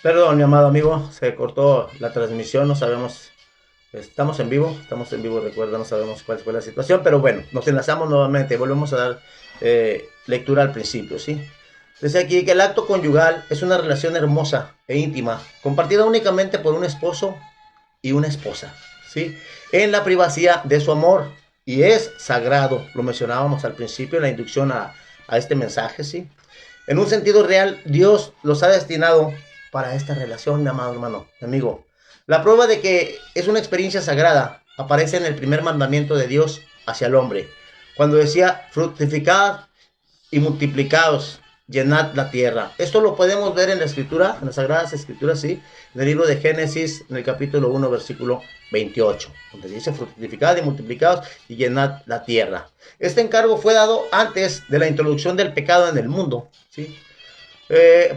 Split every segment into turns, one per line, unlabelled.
Perdón, mi amado amigo, se cortó la transmisión, no sabemos, estamos en vivo, recuerda, no sabemos cuál fue la situación, pero bueno, nos enlazamos nuevamente, volvemos a dar lectura al principio, ¿sí? Dice aquí que el acto conyugal es una relación hermosa e íntima, compartida únicamente por un esposo y una esposa, ¿sí? En la privacidad de su amor, y es sagrado, lo mencionábamos al principio en la inducción a este mensaje, ¿sí? En un sentido real, Dios los ha destinado para esta relación, mi amado hermano, mi amigo. La prueba de que es una experiencia sagrada aparece en el primer mandamiento de Dios hacia el hombre, cuando decía, fructificad y multiplicados, llenad la tierra. Esto lo podemos ver en la escritura, en las sagradas escrituras, sí, en el libro de Génesis, en el capítulo 1, versículo 28, donde dice fructificad y multiplicados y llenad la tierra. Este encargo fue dado antes de la introducción del pecado en el mundo, ¿sí?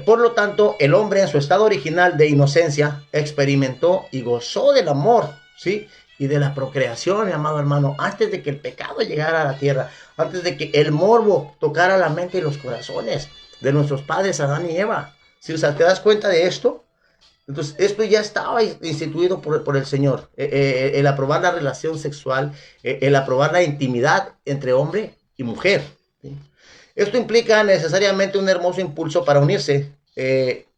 Por lo tanto, el hombre en su estado original de inocencia experimentó y gozó del amor, ¿sí? Y de la procreación, mi amado hermano, antes de que el pecado llegara a la tierra, antes de que el morbo tocara la mente y los corazones de nuestros padres Adán y Eva. ¿Sí? O sea, ¿te das cuenta de esto? Entonces, esto ya estaba instituido por el Señor. El aprobar la relación sexual, el aprobar la intimidad entre hombre y mujer, ¿sí? Esto implica necesariamente un hermoso impulso para unirse,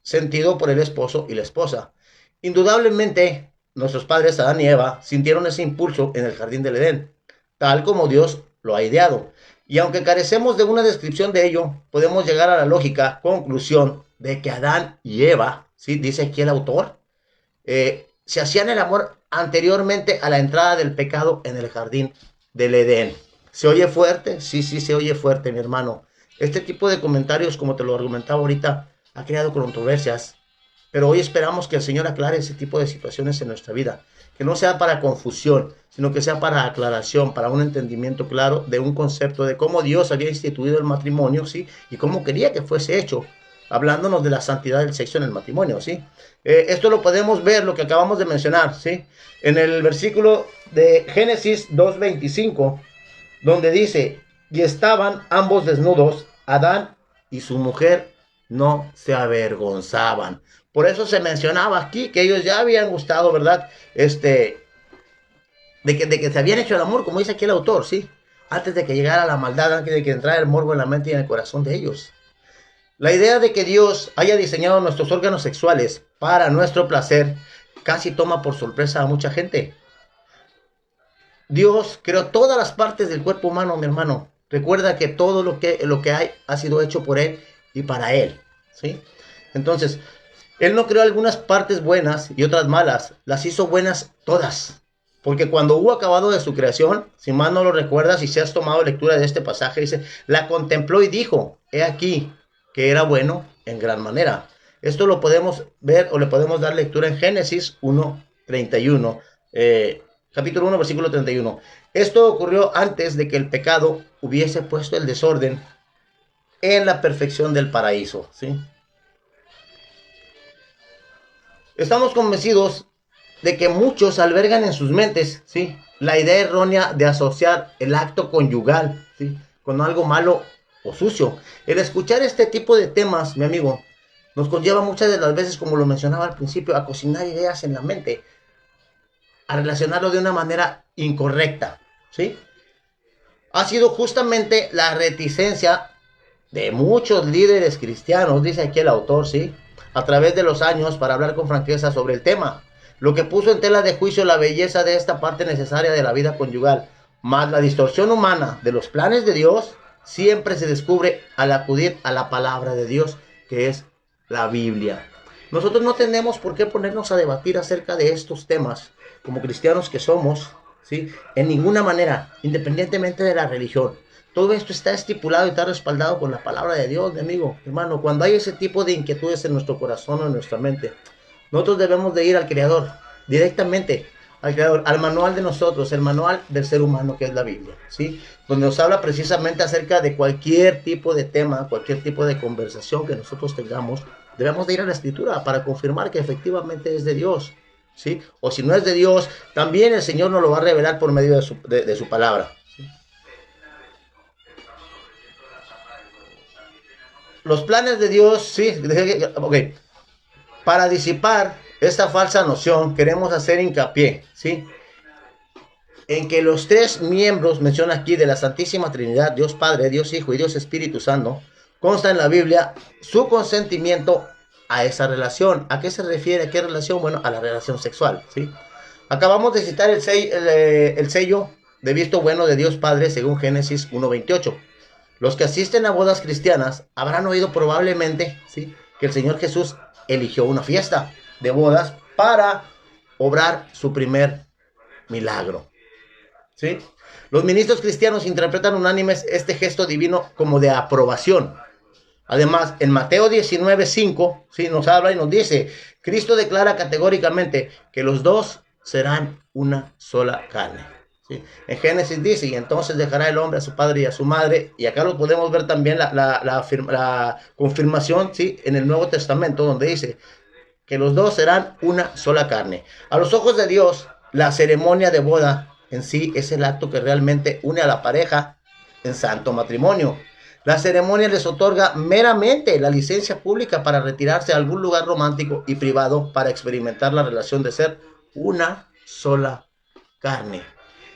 sentido por el esposo y la esposa. Indudablemente, nuestros padres Adán y Eva sintieron ese impulso en el jardín del Edén, tal como Dios lo ha ideado. Y aunque carecemos de una descripción de ello, podemos llegar a la lógica conclusión de que Adán y Eva, ¿sí? Dice aquí el autor, se hacían el amor anteriormente a la entrada del pecado en el jardín del Edén. ¿Se oye fuerte? Sí, sí, se oye fuerte, mi hermano. Este tipo de comentarios, como te lo argumentaba ahorita, ha creado controversias, pero hoy esperamos que el Señor aclare ese tipo de situaciones en nuestra vida. Que no sea para confusión, sino que sea para aclaración, para un entendimiento claro de un concepto de cómo Dios había instituido el matrimonio, ¿sí? Y cómo quería que fuese hecho, hablándonos de la santidad del sexo en el matrimonio, ¿sí? Esto lo podemos ver, lo que acabamos de mencionar, ¿sí? En el versículo de Génesis 2:25, donde dice, y estaban ambos desnudos, Adán y su mujer no se avergonzaban. Por eso se mencionaba aquí que ellos ya habían gustado, ¿verdad? De que se habían hecho el amor, como dice aquí el autor, ¿sí? Antes de que llegara la maldad, antes de que entrara el morbo en la mente y en el corazón de ellos. La idea de que Dios haya diseñado nuestros órganos sexuales para nuestro placer casi toma por sorpresa a mucha gente. Dios creó todas las partes del cuerpo humano, mi hermano. Recuerda que todo lo que hay ha sido hecho por Él y para Él, ¿sí? Entonces, Él no creó algunas partes buenas y otras malas, las hizo buenas todas. Porque cuando hubo acabado de su creación, si mal no lo recuerdas y si has tomado lectura de este pasaje, dice, la contempló y dijo, he aquí, que era bueno en gran manera. Esto lo podemos ver o le podemos dar lectura en Génesis 1:31, capítulo 1, versículo 31. Esto ocurrió antes de que el pecado hubiese puesto el desorden en la perfección del paraíso, ¿sí? Estamos convencidos de que muchos albergan en sus mentes, ¿sí?, la idea errónea de asociar el acto conyugal, ¿sí?, con algo malo o sucio. El escuchar este tipo de temas, mi amigo, nos conlleva muchas de las veces, como lo mencionaba al principio, a cocinar ideas en la mente, a relacionarlo de una manera incorrecta, ¿sí? Ha sido justamente la reticencia de muchos líderes cristianos, dice aquí el autor, ¿sí?, a través de los años para hablar con franqueza sobre el tema, lo que puso en tela de juicio la belleza de esta parte necesaria de la vida conyugal, más la distorsión humana de los planes de Dios siempre se descubre al acudir a la palabra de Dios, que es la Biblia. Nosotros no tenemos por qué ponernos a debatir acerca de estos temas como cristianos que somos, ¿sí?, en ninguna manera, independientemente de la religión. Todo esto está estipulado y está respaldado con la palabra de Dios, mi amigo, hermano. Cuando hay ese tipo de inquietudes en nuestro corazón o en nuestra mente, nosotros debemos de ir al Creador, directamente al Creador, al manual de nosotros, el manual del ser humano que es la Biblia, ¿sí? Donde nos habla precisamente acerca de cualquier tipo de tema, cualquier tipo de conversación que nosotros tengamos, debemos de ir a la Escritura para confirmar que efectivamente es de Dios, ¿sí? O si no es de Dios, también el Señor nos lo va a revelar por medio de su palabra. Los planes de Dios, sí, ok. Para disipar esta falsa noción, queremos hacer hincapié, ¿sí?, en que los tres miembros, menciona aquí, de la Santísima Trinidad, Dios Padre, Dios Hijo y Dios Espíritu Santo, consta en la Biblia su consentimiento a esa relación. ¿A qué se refiere? ¿A qué relación? Bueno, a la relación sexual, ¿sí? Acabamos de citar el sello de visto bueno de Dios Padre según Génesis 1:28. Los que asisten a bodas cristianas habrán oído probablemente, ¿sí?, que el Señor Jesús eligió una fiesta de bodas para obrar su primer milagro, ¿sí? Los ministros cristianos interpretan unánimes este gesto divino como de aprobación. Además, en Mateo 19:5, ¿sí?, nos habla y nos dice, Cristo declara categóricamente que los dos serán una sola carne, ¿sí? En Génesis dice, y entonces dejará el hombre a su padre y a su madre, y acá lo podemos ver también la confirmación, ¿sí?, en el Nuevo Testamento, donde dice que los dos serán una sola carne. A los ojos de Dios, la ceremonia de boda en sí es el acto que realmente une a la pareja en santo matrimonio. La ceremonia les otorga meramente la licencia pública para retirarse a algún lugar romántico y privado para experimentar la relación de ser una sola carne.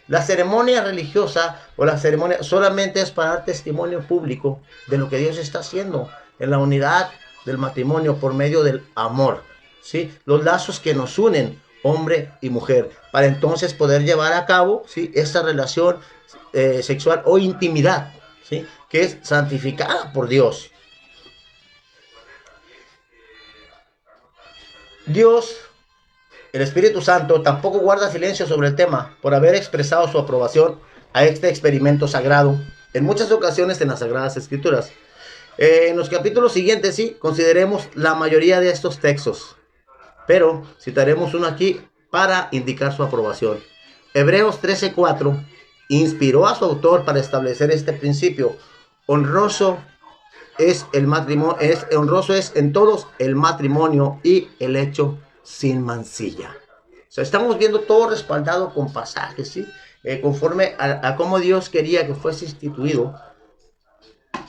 La ceremonia religiosa o la ceremonia solamente es para dar testimonio público de lo que Dios está haciendo en la unidad del matrimonio por medio del amor, ¿sí?, los lazos que nos unen, hombre y mujer, para entonces poder llevar a cabo, ¿sí?, esta relación sexual o intimidad, ¿sí?, que es santificada por Dios. Dios, el Espíritu Santo, tampoco guarda silencio sobre el tema por haber expresado su aprobación a este experimento sagrado en muchas ocasiones en las Sagradas Escrituras. En los capítulos siguientes, sí, consideremos la mayoría de estos textos, pero citaremos uno aquí para indicar su aprobación. Hebreos 13:4 inspiró a su autor para establecer este principio. Honroso es el matrimonio, honroso es en todos el matrimonio y el hecho sin mancilla. O sea, estamos viendo todo respaldado con pasajes, ¿sí? Conforme a cómo Dios quería que fuese instituido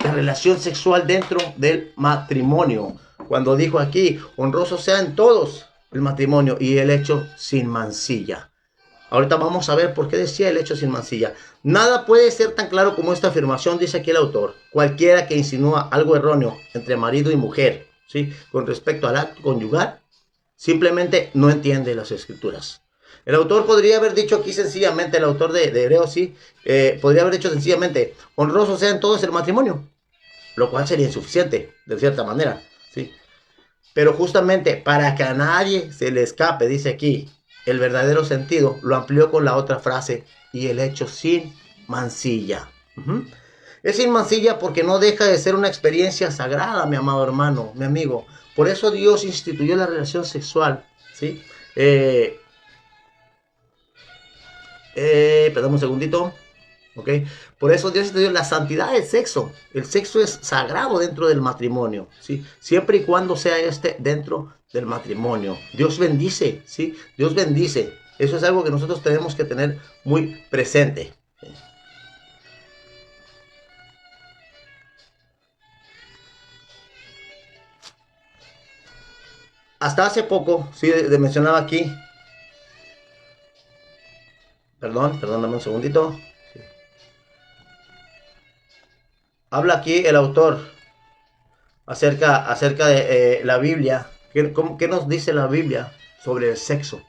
la relación sexual dentro del matrimonio. Cuando dijo aquí, honroso sea en todos el matrimonio y el hecho sin mancilla. Ahorita vamos a ver por qué decía el hecho sin mancilla. Nada puede ser tan claro como esta afirmación, dice aquí el autor. Cualquiera que insinúa algo erróneo entre marido y mujer, ¿sí?, con respecto al acto conyugal, simplemente no entiende las escrituras. El autor podría haber dicho aquí sencillamente, el autor de Hebreos, sí, podría haber dicho sencillamente, honroso sea en todos el matrimonio, lo cual sería insuficiente, de cierta manera, ¿sí? Pero justamente para que a nadie se le escape, dice aquí, el verdadero sentido, lo amplió con la otra frase, y el hecho sin mancilla. Es sin mancilla porque no deja de ser una experiencia sagrada, mi amado hermano, mi amigo. Por eso Dios instituyó la relación sexual, ¿sí? Perdón un segundito. ¿Ok? Por eso Dios instituyó la santidad del sexo. El sexo es sagrado dentro del matrimonio, ¿sí? Siempre y cuando sea dentro del matrimonio. Dios bendice, ¿sí? Dios bendice. Eso es algo que nosotros tenemos que tener muy presente. Hasta hace poco, sí, mencionaba aquí. Perdóname un segundito. Habla aquí el autor acerca de la Biblia. ¿Qué nos dice la Biblia sobre el sexo?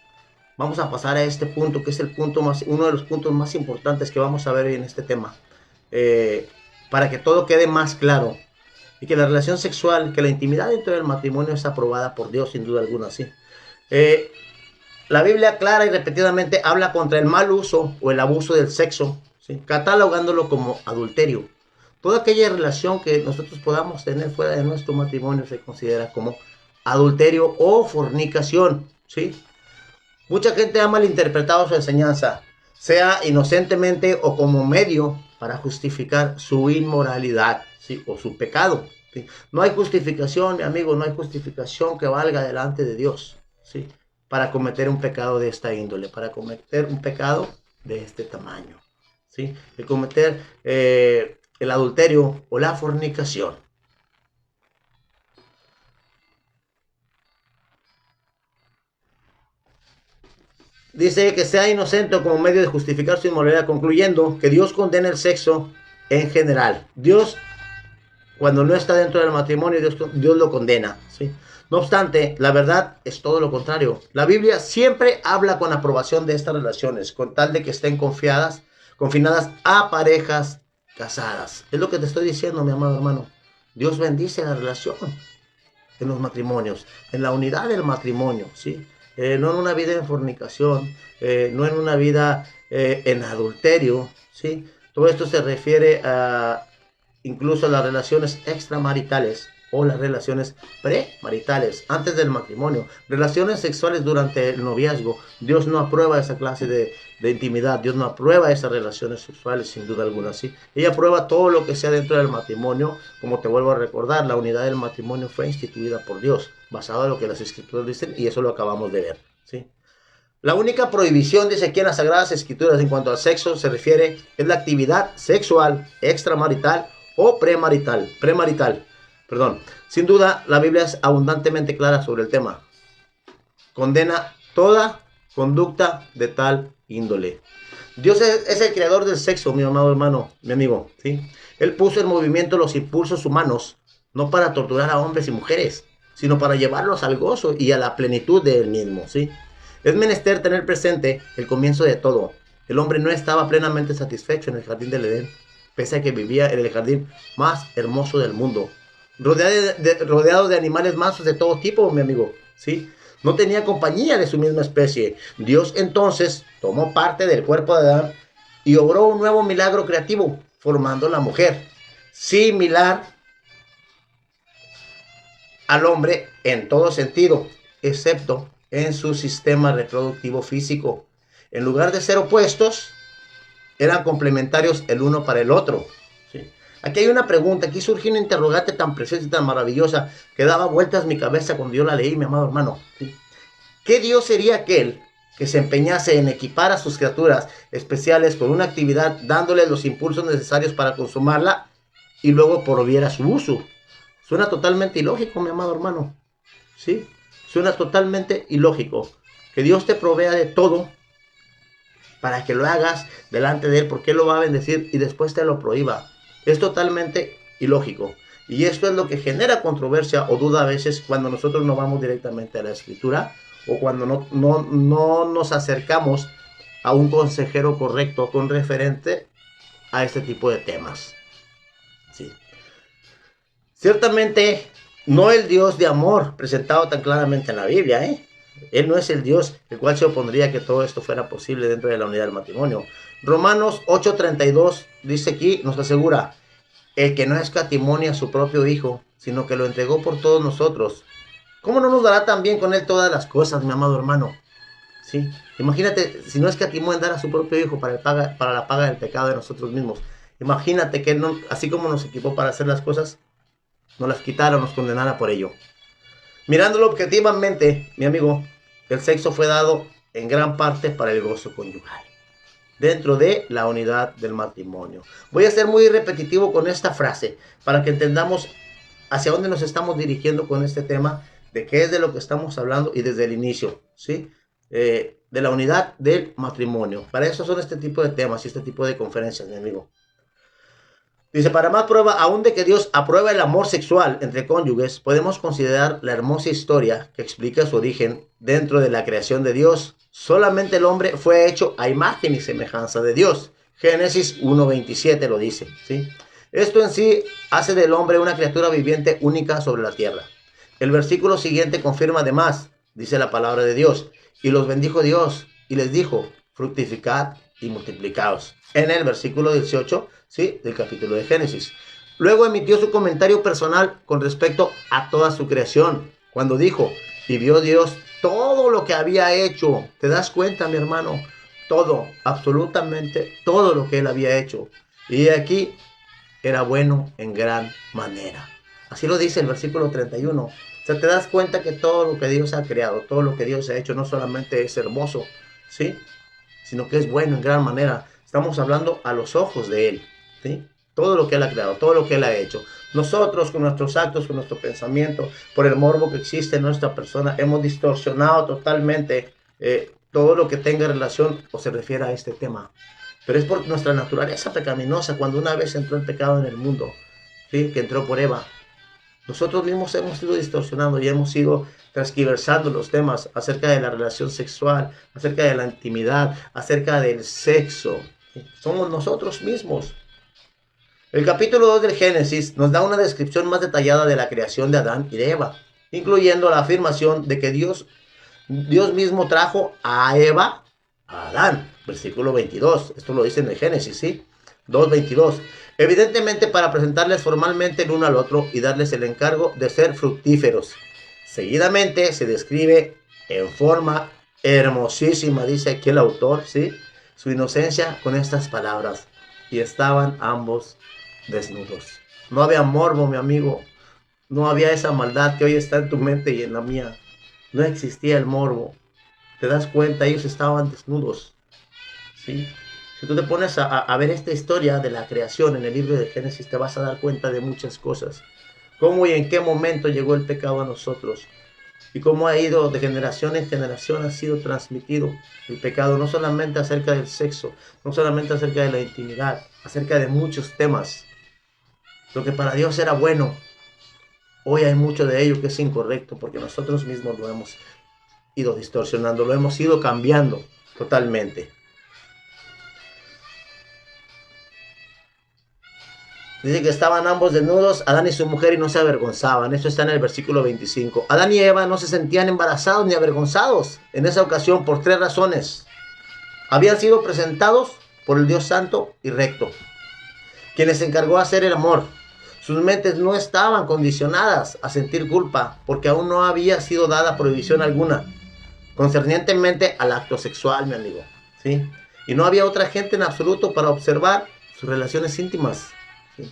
Vamos a pasar a este punto, que es uno de los puntos más importantes que vamos a ver hoy en este tema. Para que todo quede más claro. Y que la relación sexual, que la intimidad dentro del matrimonio es aprobada por Dios, sin duda alguna, ¿sí? La Biblia clara y repetidamente habla contra el mal uso o el abuso del sexo, ¿sí?, catalogándolo como adulterio. Toda aquella relación que nosotros podamos tener fuera de nuestro matrimonio se considera como adulterio o fornicación, ¿sí? Mucha gente ha malinterpretado su enseñanza, sea inocentemente o como medio para justificar su inmoralidad, ¿sí?, o su pecado, ¿sí? No hay justificación, mi amigo, no hay justificación que valga delante de Dios, ¿sí?, para cometer un pecado de esta índole, para cometer un pecado de este tamaño, ¿sí? El cometer el adulterio o la fornicación. Dice que sea inocente como medio de justificar su inmoralidad, concluyendo que Dios condena el sexo en general. Dios, cuando no está dentro del matrimonio, Dios lo condena, ¿sí? No obstante, la verdad es todo lo contrario. La Biblia siempre habla con aprobación de estas relaciones, con tal de que estén confinadas a parejas casadas. Es lo que te estoy diciendo, mi amado hermano. Dios bendice la relación en los matrimonios, en la unidad del matrimonio, ¿sí? No en una vida en fornicación, no en una vida en adulterio, ¿sí? Todo esto se refiere a incluso las relaciones extramaritales o las relaciones premaritales, antes del matrimonio, relaciones sexuales durante el noviazgo. Dios no aprueba esa clase de intimidad, Dios no aprueba esas relaciones sexuales, sin duda alguna, ¿sí? Ella aprueba todo lo que sea dentro del matrimonio. Como te vuelvo a recordar, la unidad del matrimonio fue instituida por Dios, basado en lo que las escrituras dicen, y eso lo acabamos de ver, ¿sí? La única prohibición, dice aquí en las Sagradas Escrituras, en cuanto al sexo se refiere, es la actividad sexual extramarital o premarital. Perdón. Sin duda, la Biblia es abundantemente clara sobre el tema. Condena toda conducta de tal índole. Dios es el creador del sexo, mi amado hermano, mi amigo, ¿sí? Él puso en movimiento los impulsos humanos, no para torturar a hombres y mujeres, sino para llevarlos al gozo y a la plenitud del mismo, ¿sí? Es menester tener presente el comienzo de todo. El hombre no estaba plenamente satisfecho en el jardín del Edén, pese a que vivía en el jardín más hermoso del mundo, rodeado de animales mansos de todo tipo, mi amigo, ¿sí? No tenía compañía de su misma especie. Dios entonces tomó parte del cuerpo de Adán y obró un nuevo milagro creativo, formando la mujer, similar al hombre en todo sentido, excepto en su sistema reproductivo físico. En lugar de ser opuestos, eran complementarios el uno para el otro, ¿sí? Aquí hay una pregunta, aquí surge una interrogante tan preciosa y tan maravillosa que daba vueltas en mi cabeza cuando yo la leí, mi amado hermano, ¿sí? ¿Qué Dios sería aquel que se empeñase en equipar a sus criaturas especiales con una actividad, dándoles los impulsos necesarios para consumarla y luego prohibiera su uso? Suena totalmente ilógico, mi amado hermano, ¿sí? Suena totalmente ilógico que Dios te provea de todo para que lo hagas delante de Él, porque Él lo va a bendecir y después te lo prohíba. Es totalmente ilógico. Y esto es lo que genera controversia o duda a veces cuando nosotros no vamos directamente a la Escritura o cuando no nos acercamos a un consejero correcto con referente a este tipo de temas, ¿sí? Ciertamente, no el Dios de amor presentado tan claramente en la Biblia, ¿eh? Él no es el Dios el cual se opondría a que todo esto fuera posible dentro de la unidad del matrimonio. Romanos 8:32 dice aquí, nos asegura, el que no escatimó a su propio Hijo, sino que lo entregó por todos nosotros, ¿cómo no nos dará también con Él todas las cosas, mi amado hermano? ¿Sí? Imagínate, si no escatimó en dar a su propio Hijo para la paga del pecado de nosotros mismos. Imagínate que Él, no, así como nos equipó para hacer las cosas, nos las quitara o nos condenara por ello. Mirándolo objetivamente, mi amigo, el sexo fue dado en gran parte para el gozo conyugal, dentro de la unidad del matrimonio. Voy a ser muy repetitivo con esta frase, para que entendamos hacia dónde nos estamos dirigiendo con este tema, de qué es de lo que estamos hablando y desde el inicio, ¿sí? De la unidad del matrimonio. Para eso son este tipo de temas y este tipo de conferencias, mi amigo. Dice, para más prueba aún de que Dios aprueba el amor sexual entre cónyuges, podemos considerar la hermosa historia que explica su origen dentro de la creación de Dios. Solamente el hombre fue hecho a imagen y semejanza de Dios. Génesis 1:27 lo dice, ¿sí? Esto en sí hace del hombre una criatura viviente única sobre la tierra. El versículo siguiente confirma además, dice la palabra de Dios, y los bendijo Dios y les dijo, fructificad y multiplicaos. En el versículo 18, ¿sí?, del capítulo de Génesis. Luego emitió su comentario personal con respecto a toda su creación, cuando dijo, y vio Dios todo lo que había hecho. ¿Te das cuenta, mi hermano? Todo, absolutamente todo lo que él había hecho. Y aquí era bueno en gran manera. Así lo dice el versículo 31. O sea, te das cuenta que todo lo que Dios ha creado, todo lo que Dios ha hecho, no solamente es hermoso, ¿sí?, sino que es bueno en gran manera. Estamos hablando a los ojos de Él, ¿sí? Todo lo que Él ha creado, todo lo que Él ha hecho. Nosotros, con nuestros actos, con nuestro pensamiento, por el morbo que existe en nuestra persona, hemos distorsionado totalmente todo lo que tenga relación o se refiere a este tema. Pero es por nuestra naturaleza pecaminosa, cuando una vez entró el pecado en el mundo, ¿sí? Que entró por Eva. Nosotros mismos hemos ido distorsionando y hemos ido transquiversando los temas acerca de la relación sexual, acerca de la intimidad, acerca del sexo. Somos nosotros mismos. El capítulo 2 del Génesis nos da una descripción más detallada de la creación de Adán y de Eva, incluyendo la afirmación de que Dios mismo trajo a Eva a Adán, versículo 22. Esto lo dice en el Génesis, ¿sí? 2:22. Evidentemente para presentarles formalmente el uno al otro y darles el encargo de ser fructíferos. Seguidamente se describe en forma hermosísima, dice aquí el autor, ¿sí? Su inocencia con estas palabras. Y estaban ambos desnudos. No había morbo, mi amigo. No había esa maldad que hoy está en tu mente y en la mía. No existía el morbo. Te das cuenta, ellos estaban desnudos, ¿sí? Si tú te pones a ver esta historia de la creación en el libro de Génesis, te vas a dar cuenta de muchas cosas. Cómo y en qué momento llegó el pecado a nosotros. Y cómo ha ido de generación en generación, ha sido transmitido el pecado. No solamente acerca del sexo, no solamente acerca de la intimidad, acerca de muchos temas. Lo que para Dios era bueno, hoy hay mucho de ello que es incorrecto, porque nosotros mismos lo hemos ido distorsionando, lo hemos ido cambiando totalmente. Dice que estaban ambos desnudos, Adán y su mujer, y no se avergonzaban. Esto está en el versículo 25. Adán y Eva no se sentían embarazados ni avergonzados en esa ocasión por 3 razones. Habían sido presentados por el Dios santo y recto, quien les encargó hacer el amor. Sus mentes no estaban condicionadas a sentir culpa, porque aún no había sido dada prohibición alguna concernientemente al acto sexual, mi amigo, ¿sí? Y no había otra gente en absoluto para observar sus relaciones íntimas, ¿sí?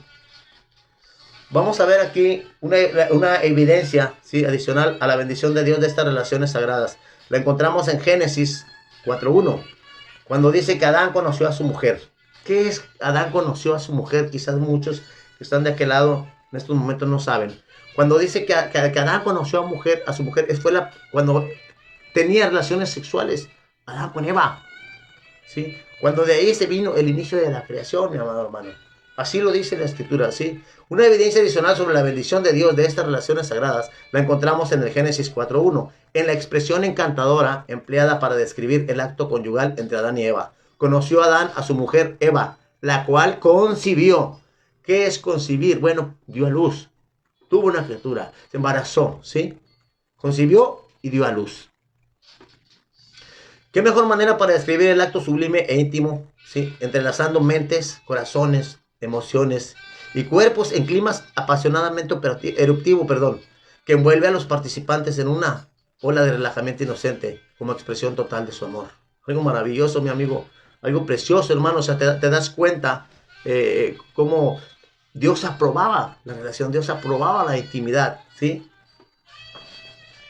Vamos a ver aquí una evidencia, ¿sí?, adicional a la bendición de Dios de estas relaciones sagradas. La encontramos en Génesis 4:1, cuando dice que Adán conoció a su mujer. ¿Qué es Adán conoció a su mujer? Quizás muchos que están de aquel lado en estos momentos no saben. Cuando dice que Adán conoció a su mujer, cuando tenía relaciones sexuales Adán con Eva, ¿sí? Cuando de ahí se vino el inicio de la creación, mi amado hermano. Así lo dice la Escritura, ¿sí? Una evidencia adicional sobre la bendición de Dios de estas relaciones sagradas la encontramos en el Génesis 4:1, en la expresión encantadora empleada para describir el acto conyugal entre Adán y Eva. Conoció Adán a su mujer Eva, la cual concibió. ¿Qué es concebir? Bueno, dio a luz, tuvo una criatura, se embarazó, ¿sí? Concibió y dio a luz. ¿Qué mejor manera para describir el acto sublime e íntimo, ¿sí?, entrelazando mentes, corazones, emociones y cuerpos en climas apasionadamente eruptivo, que envuelve a los participantes en una ola de relajamiento inocente como expresión total de su amor? Algo maravilloso, mi amigo, algo precioso, hermano. O sea, te das cuenta cómo Dios aprobaba la relación, Dios aprobaba la intimidad, ¿sí?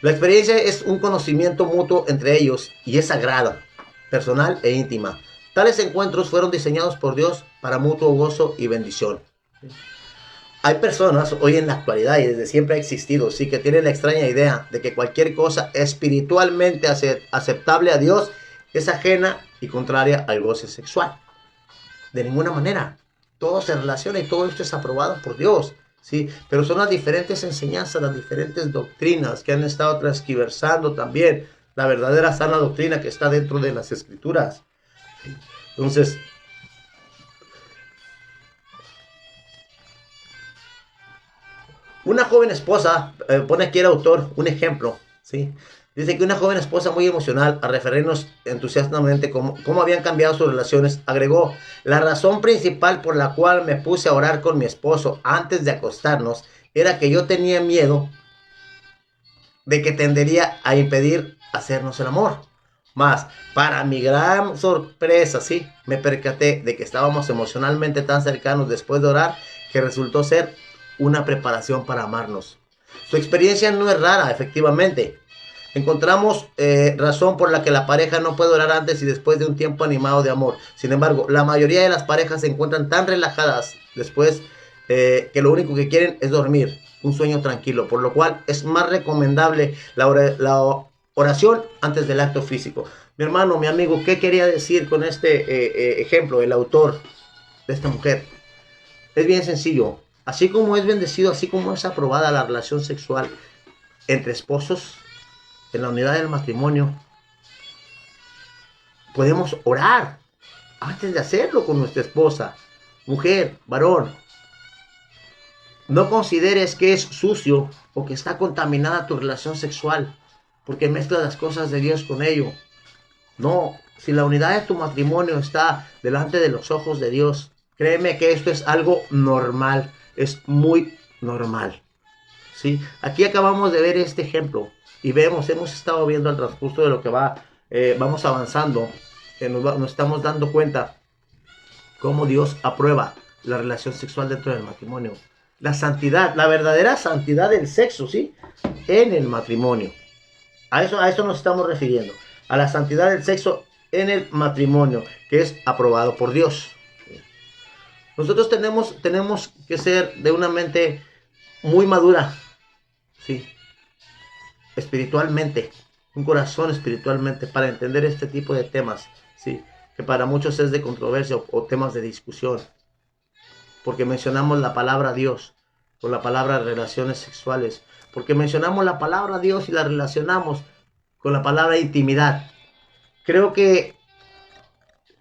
La experiencia es un conocimiento mutuo entre ellos y es sagrada, personal e íntima. Tales encuentros fueron diseñados por Dios para mutuo gozo y bendición. Hay personas hoy en la actualidad, y desde siempre ha existido, sí, que tienen la extraña idea de que cualquier cosa espiritualmente aceptable a Dios es ajena y contraria al goce sexual. De ninguna manera. Todo se relaciona y todo esto es aprobado por Dios, ¿sí? Pero son las diferentes enseñanzas, las diferentes doctrinas que han estado transquiversando también la verdadera sana doctrina que está dentro de las Escrituras. Entonces, una joven esposa, pone aquí el autor un ejemplo, ¿sí? Dice que una joven esposa muy emocional, al referirnos entusiastamente cómo habían cambiado sus relaciones, agregó: la razón principal por la cual me puse a orar con mi esposo antes de acostarnos era que yo tenía miedo de que tendería a impedir hacernos el amor. Mas, para mi gran sorpresa, sí, me percaté de que estábamos emocionalmente tan cercanos después de orar que resultó ser una preparación para amarnos. Su experiencia no es rara, efectivamente. Encontramos razón por la que la pareja no puede orar antes y después de un tiempo animado de amor. Sin embargo, la mayoría de las parejas se encuentran tan relajadas después que lo único que quieren es dormir, un sueño tranquilo, por lo cual es más recomendable la oración antes del acto físico. Mi hermano, mi amigo, ¿qué quería decir con este ejemplo, el autor de esta mujer? Es bien sencillo. Así como es bendecido, así como es aprobada la relación sexual entre esposos en la unidad del matrimonio, podemos orar antes de hacerlo con nuestra esposa. Mujer, varón, no consideres que es sucio o que está contaminada tu relación sexual porque mezclas las cosas de Dios con ello. No, si la unidad de tu matrimonio está delante de los ojos de Dios, créeme que esto es algo normal, es muy normal. ¿Sí? Aquí acabamos de ver este ejemplo y hemos estado viendo al transcurso de lo que vamos avanzando, que nos estamos dando cuenta cómo Dios aprueba la relación sexual dentro del matrimonio. La santidad, la verdadera santidad del sexo, ¿sí? En el matrimonio. A eso nos estamos refiriendo. A la santidad del sexo en el matrimonio, que es aprobado por Dios. Nosotros tenemos que ser de una mente muy madura, ¿sí? Espiritualmente, un corazón espiritualmente para entender este tipo de temas, ¿sí? Que para muchos es de controversia o temas de discusión, porque mencionamos la palabra Dios o la palabra relaciones sexuales, porque mencionamos la palabra Dios y la relacionamos con la palabra intimidad. Creo que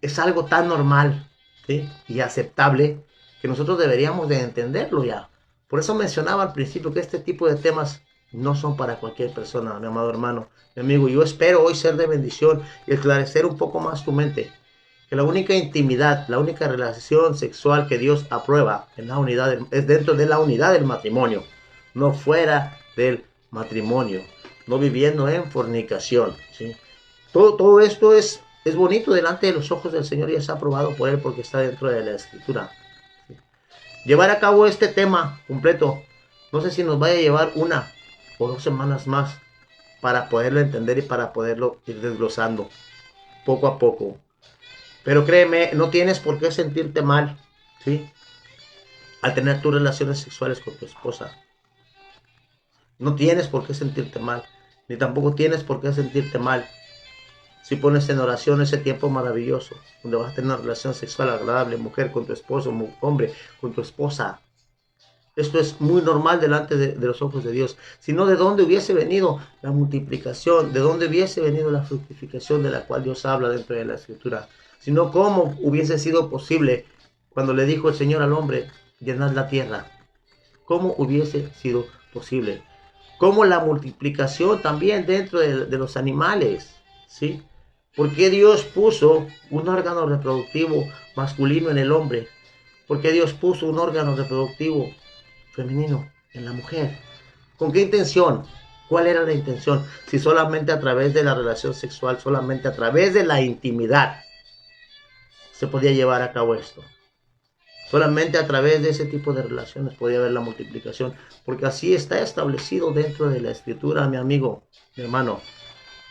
es algo tan normal, ¿sí? Y aceptable que nosotros deberíamos de entenderlo ya. Por eso mencionaba al principio que este tipo de temas no son para cualquier persona, mi amado hermano, mi amigo. Yo espero hoy ser de bendición y esclarecer un poco más tu mente. Que la única intimidad, la única relación sexual que Dios aprueba en la unidad es dentro de la unidad del matrimonio, no fuera del matrimonio, no viviendo en fornicación, ¿sí? Todo esto es bonito delante de los ojos del Señor y es aprobado por Él porque está dentro de la Escritura. ¿Sí? Llevar a cabo este tema completo, no sé si nos vaya a llevar 1 o 2 semanas más para poderlo entender y para poderlo ir desglosando poco a poco. Pero créeme, no tienes por qué sentirte mal, ¿sí? Al tener tus relaciones sexuales con tu esposa. No tienes por qué sentirte mal, ni tampoco tienes por qué sentirte mal si pones en oración ese tiempo maravilloso, donde vas a tener una relación sexual agradable, mujer con tu esposo, hombre con tu esposa. Esto es muy normal delante de los ojos de Dios. Si no, ¿de dónde hubiese venido la multiplicación? ¿De dónde hubiese venido la fructificación de la cual Dios habla dentro de la Escritura? Si no, ¿cómo hubiese sido posible cuando le dijo el Señor al hombre, llenad la tierra? ¿Cómo hubiese sido posible? Como la multiplicación también dentro de los animales, ¿sí? ¿Por qué Dios puso un órgano reproductivo masculino en el hombre? ¿Por qué Dios puso un órgano reproductivo femenino en la mujer? ¿Con qué intención? ¿Cuál era la intención? Si solamente a través de la relación sexual, solamente a través de la intimidad se podía llevar a cabo esto. Solamente a través de ese tipo de relaciones podía haber la multiplicación, porque así está establecido dentro de la Escritura, mi amigo, mi hermano.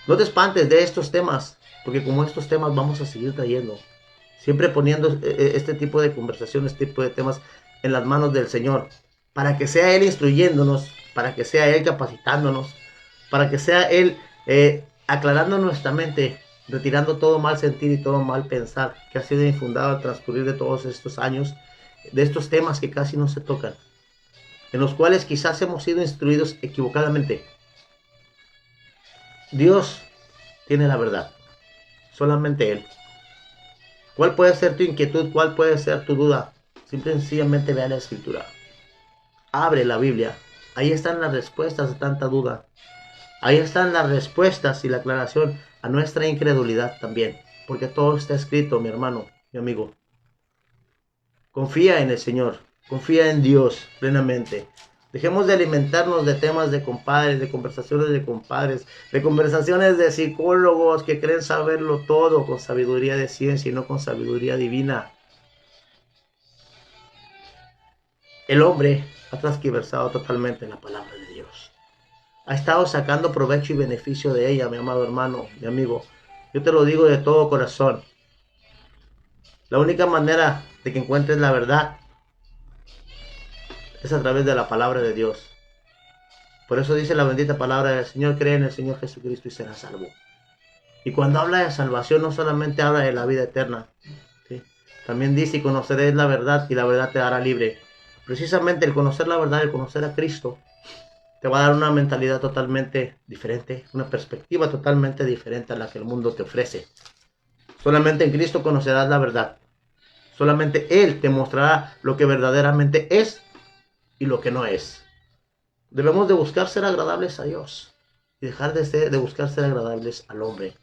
No te espantes de estos temas, porque como estos temas vamos a seguir trayendo, siempre poniendo este tipo de conversaciones, este tipo de temas en las manos del Señor, para que sea Él instruyéndonos, para que sea Él capacitándonos, para que sea Él aclarando nuestra mente, retirando todo mal sentir y todo mal pensar que ha sido infundado al transcurrir de todos estos años, de estos temas que casi no se tocan, en los cuales quizás hemos sido instruidos equivocadamente. Dios tiene la verdad, solamente Él. ¿Cuál puede ser tu inquietud? ¿Cuál puede ser tu duda? Simple y sencillamente ve a la Escritura. Abre la Biblia. Ahí están las respuestas a tanta duda. Ahí están las respuestas y la aclaración a nuestra incredulidad también. Porque todo está escrito, mi hermano, mi amigo. Confía en el Señor. Confía en Dios plenamente. Dejemos de alimentarnos de temas de compadres, de compadres, de conversaciones de psicólogos que creen saberlo todo con sabiduría de ciencia y no con sabiduría divina. El hombre ha transquiversado totalmente la palabra de Dios. Ha estado sacando provecho y beneficio de ella, mi amado hermano, mi amigo. Yo te lo digo de todo corazón. La única manera de que encuentres la verdad es a través de la palabra de Dios. Por eso dice la bendita palabra del Señor, cree en el Señor Jesucristo y serás salvo. Y cuando habla de salvación, no solamente habla de la vida eterna, ¿sí? También dice, y conoceréis la verdad, y la verdad te hará libre. Precisamente el conocer la verdad, el conocer a Cristo, te va a dar una mentalidad totalmente diferente, una perspectiva totalmente diferente a la que el mundo te ofrece. Solamente en Cristo conocerás la verdad. Solamente Él te mostrará lo que verdaderamente es y lo que no es. Debemos de buscar ser agradables a Dios y dejar de buscar ser agradables al hombre.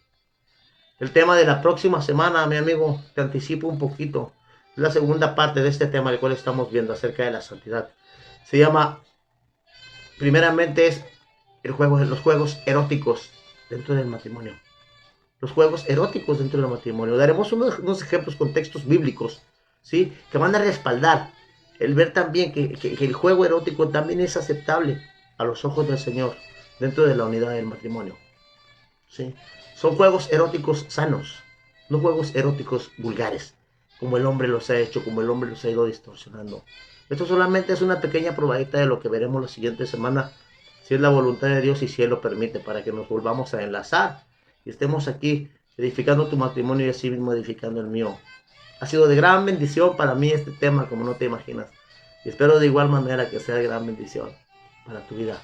El tema de la próxima semana, mi amigo, te anticipo un poquito. Es la segunda parte de este tema, el cual estamos viendo acerca de la santidad. Se llama, primeramente, es los juegos eróticos dentro del matrimonio. Los juegos eróticos dentro del matrimonio. Daremos unos ejemplos con textos bíblicos, ¿sí? Que van a respaldar el ver también que el juego erótico también es aceptable a los ojos del Señor dentro de la unidad del matrimonio, ¿sí? Son juegos eróticos sanos, no juegos eróticos vulgares, como el hombre los ha hecho, como el hombre los ha ido distorsionando. Esto solamente es una pequeña probadita de lo que veremos la siguiente semana, si es la voluntad de Dios y si Él lo permite, para que nos volvamos a enlazar y estemos aquí edificando tu matrimonio y así mismo edificando el mío. Ha sido de gran bendición para mí este tema, como no te imaginas. Y espero de igual manera que sea de gran bendición para tu vida.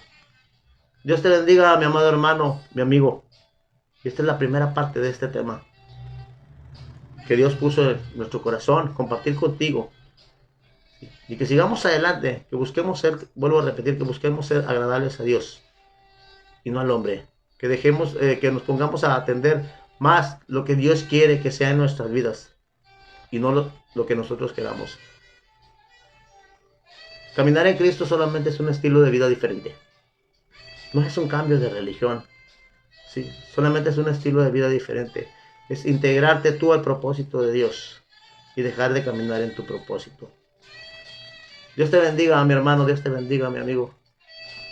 Dios te bendiga, mi amado hermano, mi amigo. Y esta es la primera parte de este tema que Dios puso en nuestro corazón, compartir contigo. Y que sigamos adelante, que busquemos ser, vuelvo a repetir, que busquemos ser agradables a Dios y no al hombre. Que dejemos, que nos pongamos a atender más lo que Dios quiere que sea en nuestras vidas y no lo que nosotros queramos. Caminar en Cristo solamente es un estilo de vida diferente. No es un cambio de religión, ¿sí? Solamente es un estilo de vida diferente. Es integrarte tú al propósito de Dios y dejar de caminar en tu propósito. Dios te bendiga, mi hermano, Dios te bendiga, mi amigo.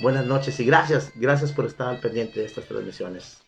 Buenas noches y gracias por estar al pendiente de estas transmisiones.